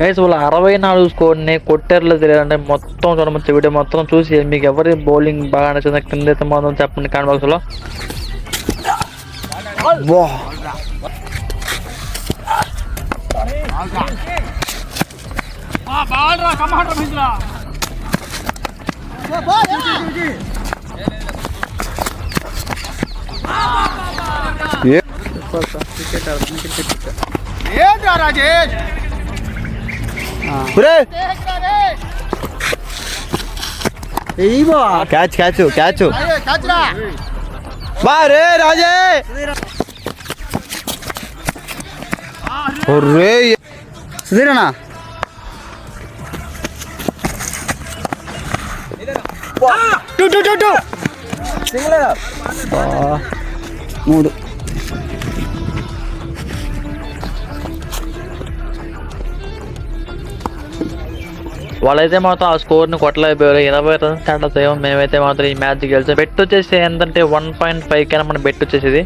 Guys వాళ్ళు 64 స్కోర్ని కొట్టేర్లో తెలియాలంటే మొత్తం చూడవచ్చు. వీడియో మొత్తం చూసి మీకు ఎవరి బౌలింగ్ బాగా నచ్చిందో కింద అయితే మొత్తం చెప్పండి కామెంట్ బాక్స్లో. క్యాచ్ క్యాచ్ క్యాచ్ బారే రాజే సుధీరనా మూడు వాళ్ళైతే మాత్రం ఆ స్కోర్ని కొట్టలేకపోయారు. 20 రన్స్ తేడాతో మేమైతే మాత్రం ఈ మ్యాచ్ గెలిచాం. బెట్ వచ్చేసి ఏంటంటే 1.5 కైనా మన బెట్ వచ్చేసి